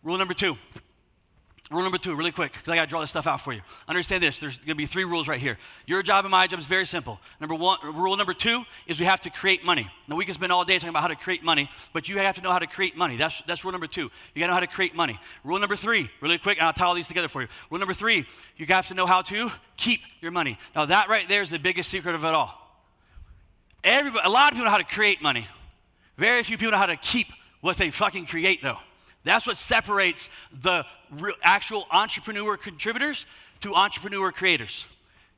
Rule number two. Rule number two, really quick, because I got to draw this stuff out for you. Understand this. There's going to be 3 rules right here. Your job and my job is very simple. Rule number 2 is we have to create money. Now, we can spend all day talking about how to create money, but you have to know how to create money. That's rule number 2. You got to know how to create mony. Rule number 3, really quick, and I'll tie all these together for you. Rule number 3, you have to know how to keep your money. Now, that right there is the biggest secret of it all. A lot of people know how to create money. Very few people know how to keep what they fucking create, though. That's what separates the actual entrepreneur contributors to entrepreneur creators,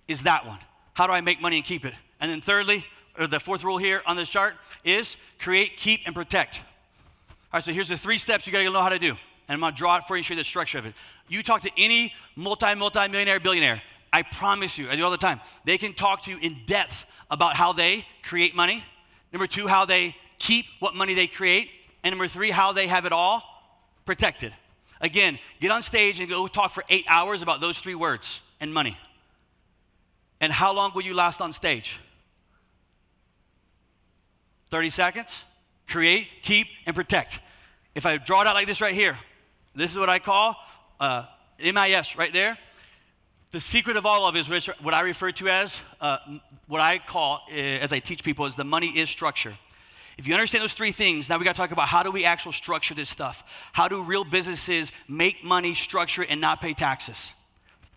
is that one. How do I make money and keep it? And then thirdly, or the 4th rule here on this chart is create, keep, and protect. All right, so here's the 3 steps you gotta know how to do. And I'm gonna draw it for you and show you the structure of it. You talk to any multi-millionaire, billionaire, I promise you, I do all the time, they can talk to you in depth about how they create money. Number 2, how they keep what money they create. And number 3, how they have it all protected. Again, get on stage and go talk for 8 hours about those 3 words and money. And how long will you last on stage? 30 seconds. Create, keep, and protect. If I draw it out like this right here, this is what I call MIS right there. The secret of all of it is what I refer to as, what I call, as I teach people, is the money is structure. If you understand those 3 things, now we got to talk about how do we actually structure this stuff? How do real businesses make money, structure it, and not pay taxes?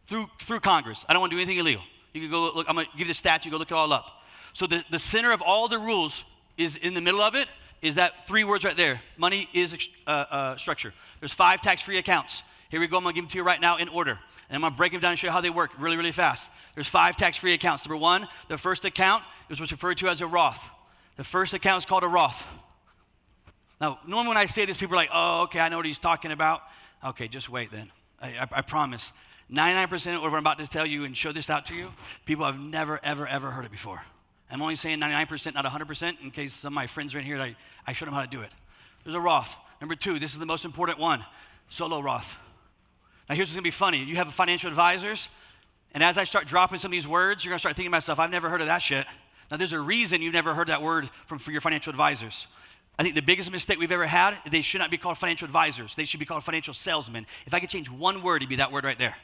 Through Congress. I don't want to do anything illegal. You can go look, I'm going to give you the stats, you go look it all up. So the center of all the rules is in the middle of it, is that 3 words right there. Money is structure. There's 5 tax-free accounts. Here we go, I'm going to give them to you right now in order. And I'm going to break them down and show you how they work really, really fast. There's 5 tax-free accounts. Number 1, the first account is what's referred to as a Roth. The first account is called a Roth. Now, normally when I say this, people are like, oh, okay, I know what he's talking about. Okay, just wait then. I promise. 99% of what I'm about to tell you and show this out to you, people have never, ever, ever heard it before. I'm only saying 99%, not 100%, in case some of my friends are in here, I showed them how to do it. There's a Roth. Number 2, this is the most important one, solo Roth. Now, here's what's going to be funny. You have financial advisors, and as I start dropping some of these words, you're going to start thinking to myself, I've never heard of that shit. Now, there's a reason you've never heard that word for your financial advisors. I think the biggest mistake we've ever had, they should not be called financial advisors. They should be called financial salesmen. If I could change one word, it'd be that word right there,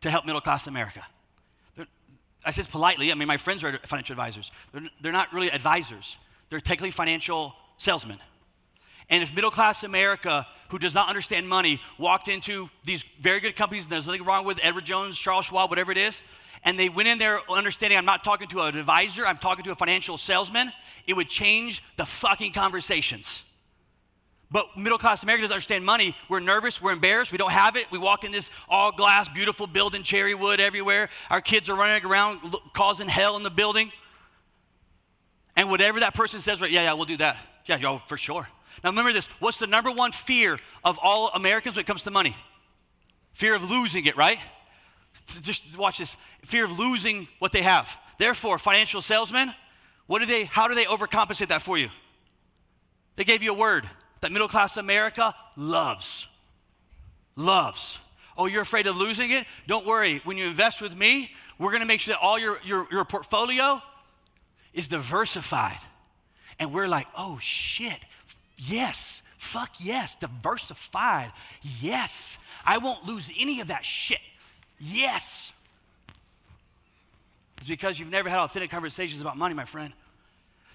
to help middle-class America. I said politely, I mean, my friends are financial advisors. They're not really advisors. They're technically financial salesmen. And if middle-class America, who does not understand money, walked into these very good companies, and there's nothing wrong with Edward Jones, Charles Schwab, whatever it is, and they went in there understanding I'm not talking to an advisor, I'm talking to a financial salesman, it would change the fucking conversations. But middle-class America doesn't understand money. We're nervous, we're embarrassed, we don't have it. We walk in this all-glass, beautiful building, cherry wood everywhere. Our kids are running around causing hell in the building. And whatever that person says, right, yeah, we'll do that. Yeah, for sure. Now remember this, what's the number one fear of all Americans when it comes to money? Fear of losing it, right? Just watch this, fear of losing what they have. Therefore, financial salesmen, how do they overcompensate that for you? They gave you a word that middle-class America loves. Loves. Oh, you're afraid of losing it? Don't worry, when you invest with me, we're gonna make sure that all your portfolio is diversified. And we're like, oh shit, yes, fuck yes, diversified, yes. I won't lose any of that shit. Yes. It's because you've never had authentic conversations about money, my friend.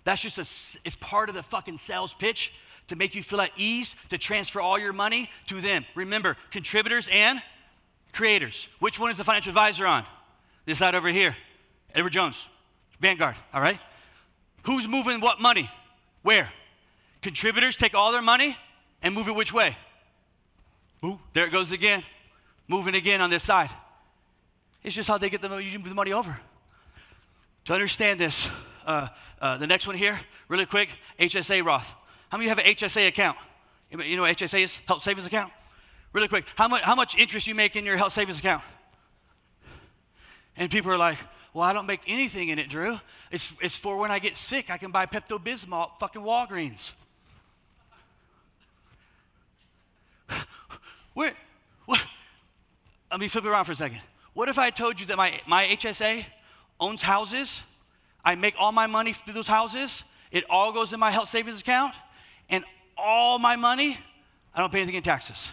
That's just it's part of the fucking sales pitch to make you feel at ease, to transfer all your money to them. Remember, contributors and creators. Which one is the financial advisor on? This side over here. Edward Jones, Vanguard, all right? Who's moving what money? Where? Contributors take all their money and move it which way? Ooh, there it goes again. Moving again on this side. It's just how they get the money over. To understand this, the next one here, really quick, HSA Roth. How many of you have an HSA account? You know what HSA is? Health Savings Account? Really quick, how much interest you make in your health savings account? And people are like, well, I don't make anything in it, Drew. It's for when I get sick, I can buy Pepto-Bismol at fucking Walgreens. What? Let me flip it around for a second. What if I told you that my HSA owns houses, I make all my money through those houses, it all goes in my health savings account, and all my money, I don't pay anything in taxes.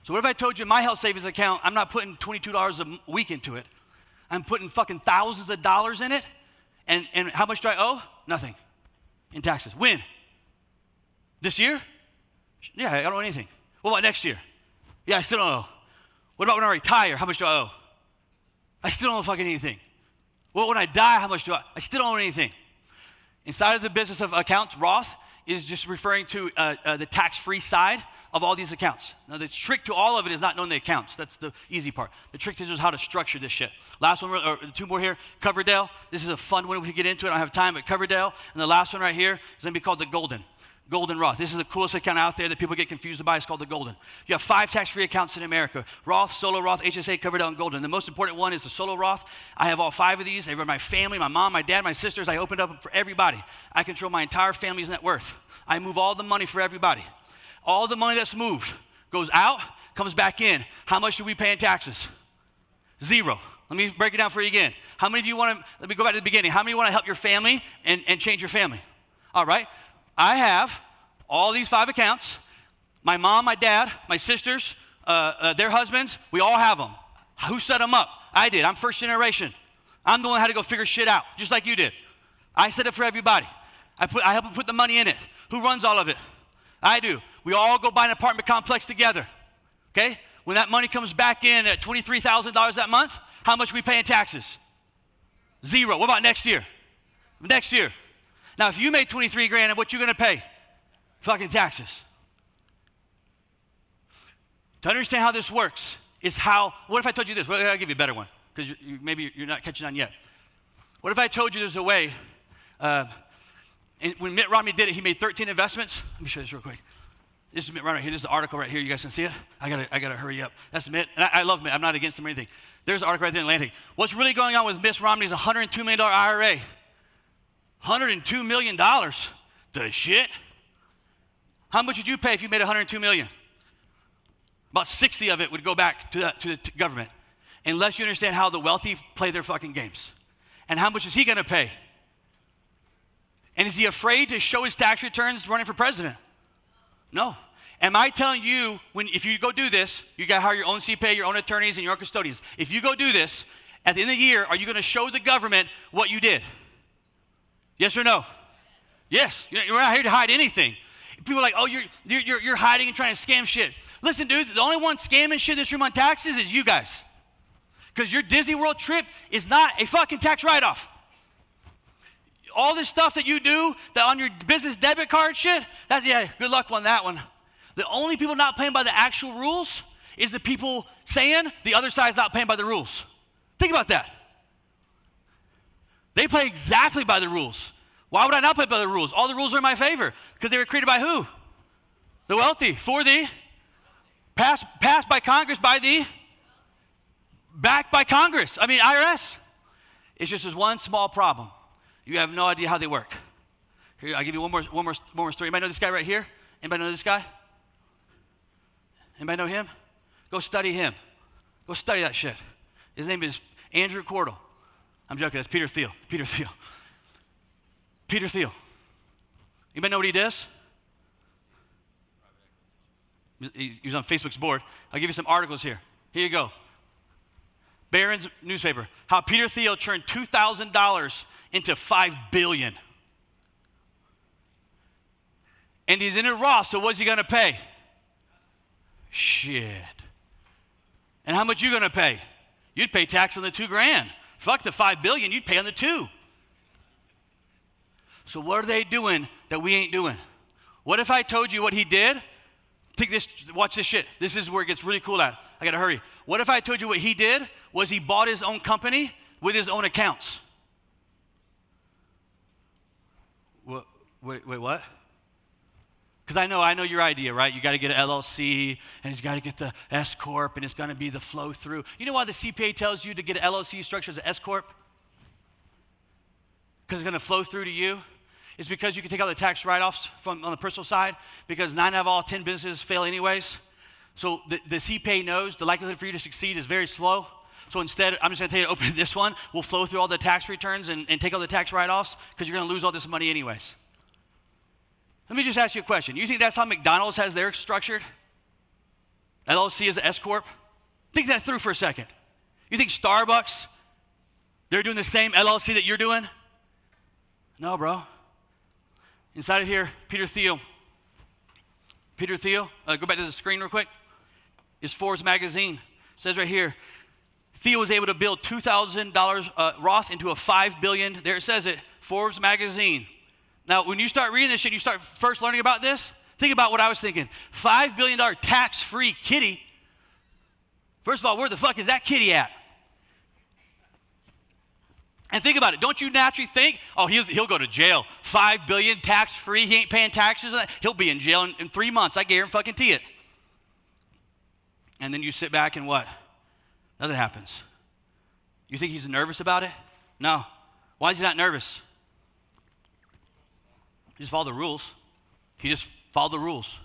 So what if I told you my health savings account, I'm not putting $22 a week into it. I'm putting fucking thousands of dollars in it. And how much do I owe? Nothing in taxes. When? This year? Yeah, I don't owe anything. What about next year? Yeah, I still don't owe. What about when I retire? How much do I owe? I still don't owe fucking anything. Well, when I die, how much do I still don't owe anything. Inside of the business of accounts, Roth is just referring to the tax-free side of all these accounts. Now, the trick to all of it is not knowing the accounts. That's the easy part. The trick is how to structure this shit. Last one, or two more here, Coverdell. This is a fun one if we get into it. I don't have time, but Coverdell. And the last one right here is going to be called the Golden Roth. This is the coolest account out there that people get confused about. It's called the Golden. You have 5 tax-free accounts in America: Roth, Solo Roth, HSA, Coverdell, and Golden. The most important one is the Solo Roth. I have all 5 of these. They run my family, my mom, my dad, my sisters. I opened up for everybody. I control my entire family's net worth. I move all the money for everybody. All the money that's moved goes out, comes back in. How much do we pay in taxes? 0. Let me break it down for you again. How many of you want to, let me go back to the beginning. How many want to help your family and change your family? All right. I have all these 5 accounts. My mom, my dad, my sisters, their husbands, we all have them. Who set them up? I did. I'm first generation. I'm the one who had to go figure shit out, just like you did. I set it for everybody. I help them put the money in it. Who runs all of it? I do. We all go buy an apartment complex together, okay? When that money comes back in at $23,000 that month, how much we pay in taxes? 0. What about next year? Next year. Now, if you made 23 grand, what you gonna pay? Fucking taxes. To understand how this works is how, what if I told you this? Well, I'll give you a better one, because maybe you're not catching on yet. What if I told you there's a way, and when Mitt Romney did it, he made 13 investments. Let me show you this real quick. This is Mitt Romney right here. This is the article right here. You guys can see it? I gotta hurry up. That's Mitt. And I love Mitt. I'm not against him or anything. There's the article right there in Atlantic. What's really going on with Mitt Romney's $102 million IRA? $102 million. The shit. How much would you pay if you made $102 million? About 60 of it would go back to the government, unless you understand how the wealthy play their fucking games. And how much is he gonna pay? And is he afraid to show his tax returns running for president? No. Am I telling you, if you go do this, you got to hire your own CPA, your own attorneys, and your own custodians. If you go do this, at the end of the year, are you going to show the government what you did? Yes or no? Yes. You're not here to hide anything. People are like, oh, you're hiding and trying to scam shit. Listen, dude, the only one scamming shit in this room on taxes is you guys. Because your Disney World trip is not a fucking tax write-off. All this stuff that you do that on your business debit card shit, good luck on that one. The only people not playing by the actual rules is the people saying the other side's not playing by the rules. Think about that. They play exactly by the rules. Why would I not play by the rules? All the rules are in my favor because they were created by who? The wealthy, for the, passed by Congress, backed by Congress. I mean, IRS. It's just there's one small problem. You have no idea how they work. Here, I'll give you one more story. Anybody know this guy right here? Anybody know this guy? Anybody know him? Go study him. Go study that shit. His name is Andrew Cordle. I'm joking, that's Peter Thiel. Peter Thiel. Anybody know what he does? He was on Facebook's board. I'll give you some articles here. Here you go. Barron's newspaper. How Peter Thiel turned $2,000 into $5 billion. And he's in a Roth, so what's he gonna pay? Shit. And how much you gonna pay? You'd pay tax on the $2,000. Fuck the $5 billion, you'd pay on the 2. So what are they doing that we ain't doing? What if I told you what he did? Take this, watch this shit. This is where it gets really cool at. I gotta hurry. What if I told you what he did was he bought his own company with his own accounts? Wait, what? Because I know your idea, right? You got to get an LLC, and he's got to get the S corp, and it's going to be the flow through. You know why the CPA tells you to get an LLC structure as an S corp? Because it's going to flow through to you. It's because you can take out the tax write-offs from on the personal side. Because 9 out of all 10 businesses fail anyways. So the CPA knows the likelihood for you to succeed is very slow. So instead, I'm just going to tell you to open this one. We'll flow through all the tax returns and take all the tax write-offs because you're going to lose all this money anyways. Let me just ask you a question. You think that's how McDonald's has theirs structured? LLC is an S Corp. Think that through for a second. You think Starbucks, they're doing the same LLC that you're doing? No, bro. Inside of here, Peter Thiel. Peter Thiel, go back to the screen real quick, is Forbes magazine. It says right here, Thiel was able to build $2,000 Roth into a $5 billion. There it says it, Forbes magazine. Now, when you start reading this shit, you start first learning about this, think about what I was thinking. $5 billion tax-free kitty. First of all, where the fuck is that kitty at? And think about it. Don't you naturally think, oh, he'll go to jail. $5 billion tax-free. He ain't paying taxes. He'll be in jail in 3 months. I guarantee it. And then you sit back and what? Nothing happens. You think he's nervous about it? No. Why is he not nervous? He just followed the rules. He just followed the rules.